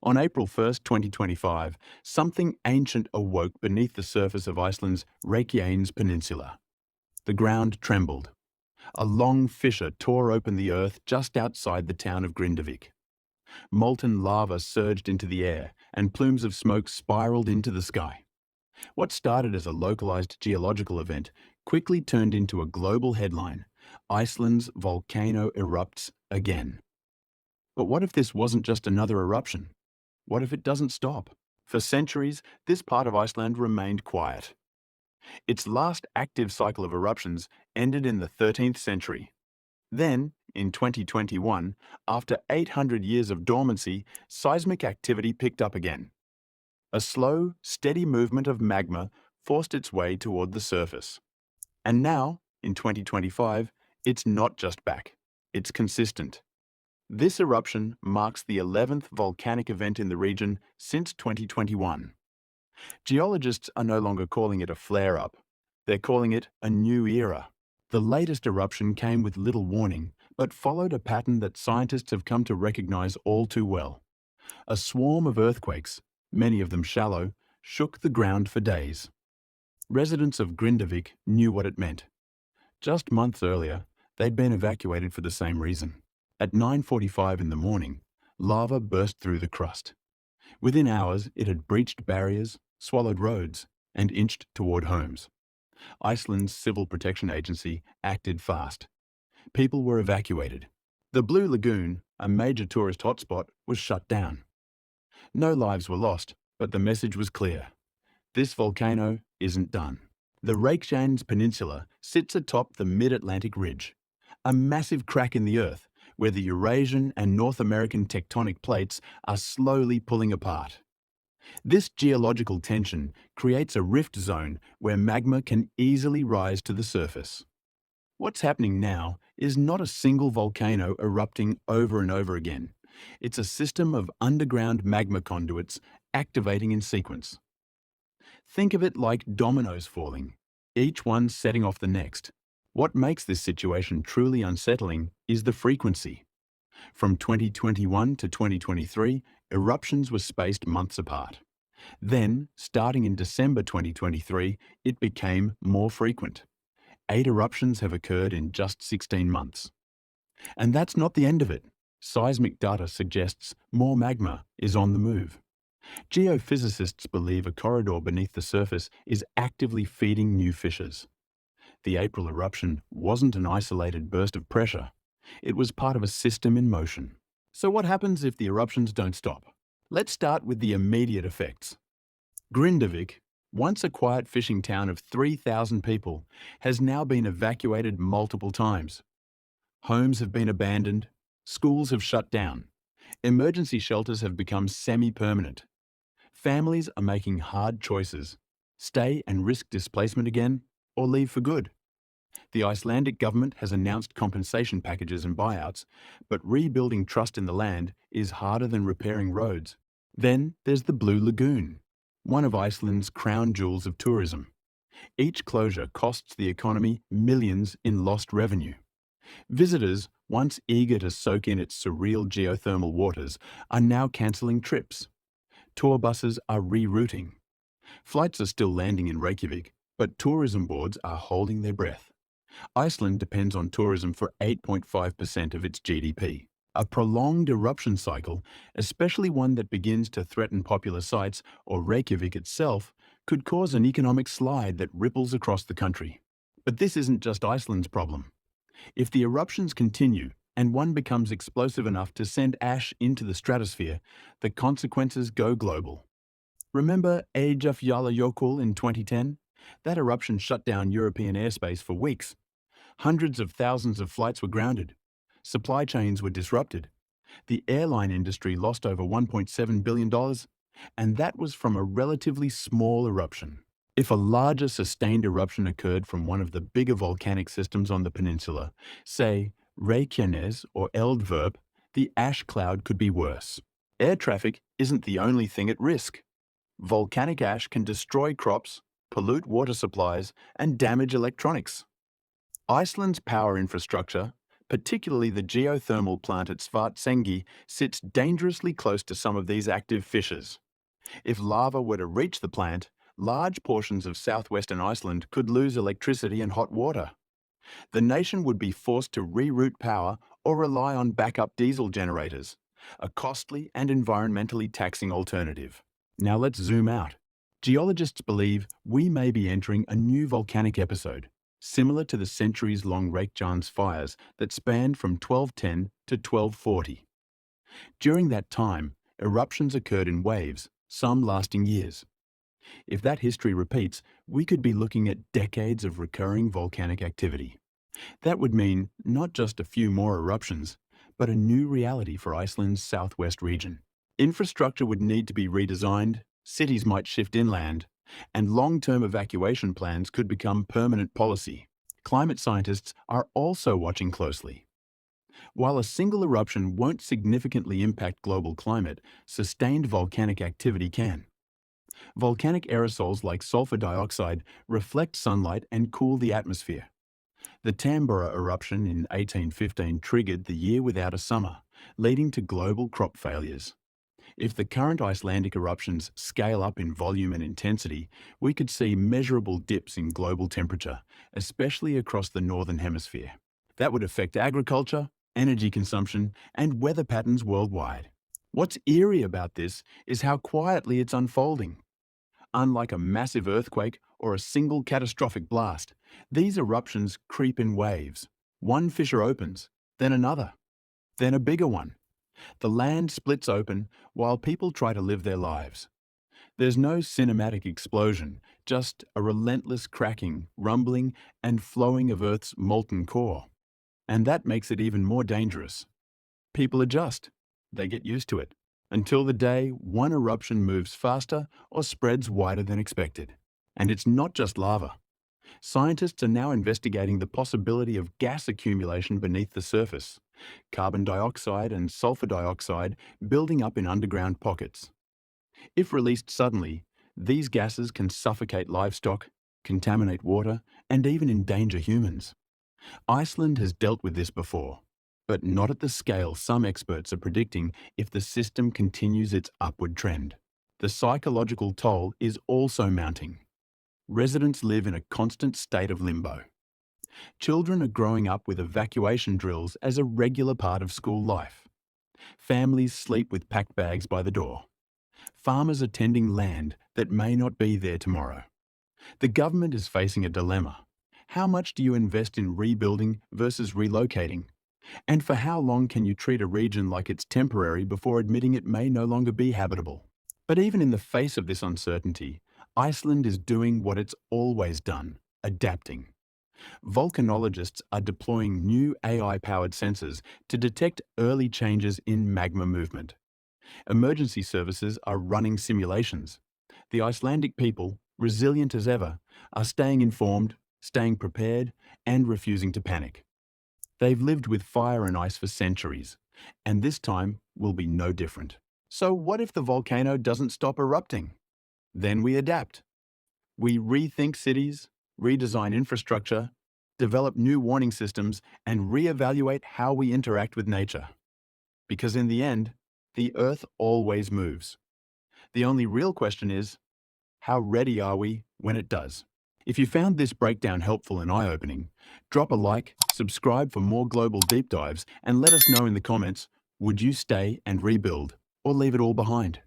On April 1st, 2025, something ancient awoke beneath the surface of Iceland's Reykjanes Peninsula. The ground trembled. A long fissure tore open the earth just outside the town of Grindavik. Molten lava surged into the air, and plumes of smoke spiraled into the sky. What started as a localized geological event quickly turned into a global headline: Iceland's volcano erupts again. But what if this wasn't just another eruption? What if it doesn't stop? For centuries, this part of Iceland remained quiet. Its last active cycle of eruptions ended in the 13th century. Then, in 2021, after 800 years of dormancy, seismic activity picked up again. A slow, steady movement of magma forced its way toward the surface. And now, in 2025, it's not just back, it's consistent. This eruption marks the 11th volcanic event in the region since 2021. Geologists are no longer calling it a flare-up. They're calling it a new era. The latest eruption came with little warning, but followed a pattern that scientists have come to recognize all too well. A swarm of earthquakes, many of them shallow, shook the ground for days. Residents of Grindavik knew what it meant. Just months earlier, they'd been evacuated for the same reason. At 9:45 in the morning, lava burst through the crust. Within hours, it had breached barriers, swallowed roads, and inched toward homes. Iceland's Civil Protection Agency acted fast. People were evacuated. The Blue Lagoon, a major tourist hotspot, was shut down. No lives were lost, but the message was clear. This volcano isn't done. The Reykjanes Peninsula sits atop the mid-Atlantic ridge, a massive crack in the earth where the Eurasian and North American tectonic plates are slowly pulling apart. This geological tension creates a rift zone where magma can easily rise to the surface. What's happening now is not a single volcano erupting over and over again. It's a system of underground magma conduits activating in sequence. Think of it like dominoes falling, each one setting off the next. What makes this situation truly unsettling is the frequency. From 2021 to 2023, eruptions were spaced months apart. Then, starting in December 2023, it became more frequent. 8 eruptions have occurred in just 16 months. And that's not the end of it. Seismic data suggests more magma is on the move. Geophysicists believe a corridor beneath the surface is actively feeding new fissures. The April eruption wasn't an isolated burst of pressure. It was part of a system in motion. So what happens if the eruptions don't stop? Let's start with the immediate effects. Grindavik, once a quiet fishing town of 3,000 people, has now been evacuated multiple times. Homes have been abandoned, schools have shut down, emergency shelters have become semi-permanent. Families are making hard choices: stay and risk displacement again, or leave for good. The Icelandic government has announced compensation packages and buyouts, but rebuilding trust in the land is harder than repairing roads. Then there's the Blue Lagoon, one of Iceland's crown jewels of tourism. Each closure costs the economy millions in lost revenue. Visitors, once eager to soak in its surreal geothermal waters, are now cancelling trips. Tour buses are rerouting. Flights are still landing in Reykjavik, but tourism boards are holding their breath. Iceland depends on tourism for 8.5% of its GDP. A prolonged eruption cycle, especially one that begins to threaten popular sites or Reykjavik itself, could cause an economic slide that ripples across the country. But this isn't just Iceland's problem. If the eruptions continue, and one becomes explosive enough to send ash into the stratosphere, the consequences go global. Remember Eyjafjallajökull in 2010? That eruption shut down European airspace for weeks. Hundreds of thousands of flights were grounded. Supply chains were disrupted. The airline industry lost over $1.7 billion, and that was from a relatively small eruption. If a larger sustained eruption occurred from one of the bigger volcanic systems on the peninsula, say Reykjanes or Eldvörp, the ash cloud could be worse. Air traffic isn't the only thing at risk. Volcanic ash can destroy crops, pollute water supplies, and damage electronics. Iceland's power infrastructure, Particularly the geothermal plant at Svartsengi sits dangerously close to some of these active fissures. If lava were to reach the plant, large portions of southwestern Iceland could lose electricity and hot water. The nation would be forced to reroute power or rely on backup diesel generators, a costly and environmentally taxing alternative. Now let's zoom out. Geologists believe we may be entering a new volcanic episode, similar to the centuries-long Reykjanes fires that spanned from 1210 to 1240. During that time, eruptions occurred in waves, some lasting years. If that history repeats, we could be looking at decades of recurring volcanic activity. That would mean not just a few more eruptions, but a new reality for Iceland's southwest region. Infrastructure would need to be redesigned, cities might shift inland, and long-term evacuation plans could become permanent policy. Climate scientists are also watching closely. While a single eruption won't significantly impact global climate, sustained volcanic activity can. Volcanic aerosols like sulfur dioxide reflect sunlight and cool the atmosphere. The Tambora eruption in 1815 triggered the year without a summer, leading to global crop failures. If the current Icelandic eruptions scale up in volume and intensity, we could see measurable dips in global temperature, especially across the northern hemisphere. That would affect agriculture, energy consumption, and weather patterns worldwide. What's eerie about this is how quietly it's unfolding. Unlike a massive earthquake or a single catastrophic blast, these eruptions creep in waves. One fissure opens, then another, then a bigger one. The land splits open while people try to live their lives. There's no cinematic explosion, just a relentless cracking, rumbling, and flowing of Earth's molten core. And that makes it even more dangerous. People adjust. They get used to it, until the day one eruption moves faster or spreads wider than expected. And it's not just lava. Scientists are now investigating the possibility of gas accumulation beneath the surface, carbon dioxide and sulfur dioxide building up in underground pockets. If released suddenly, these gases can suffocate livestock, contaminate water, and even endanger humans. Iceland has dealt with this before, but not at the scale some experts are predicting if the system continues its upward trend. The psychological toll is also mounting. Residents live in a constant state of limbo. Children are growing up with evacuation drills as a regular part of school life. Families sleep with packed bags by the door. Farmers are tending land that may not be there tomorrow. The government is facing a dilemma. How much do you invest in rebuilding versus relocating? And for how long can you treat a region like it's temporary before admitting it may no longer be habitable? But even in the face of this uncertainty, Iceland is doing what it's always done, adapting. Volcanologists are deploying new AI-powered sensors to detect early changes in magma movement. Emergency services are running simulations. The Icelandic people, resilient as ever, are staying informed, staying prepared, and refusing to panic. They've lived with fire and ice for centuries, and this time will be no different. So what if the volcano doesn't stop erupting? Then we adapt. We rethink cities, redesign infrastructure, develop new warning systems, and reevaluate how we interact with nature. Because in the end, the Earth always moves. The only real question is, how ready are we when it does? If you found this breakdown helpful and eye-opening, drop a like, subscribe for more global deep dives, and let us know in the comments, would you stay and rebuild, or leave it all behind?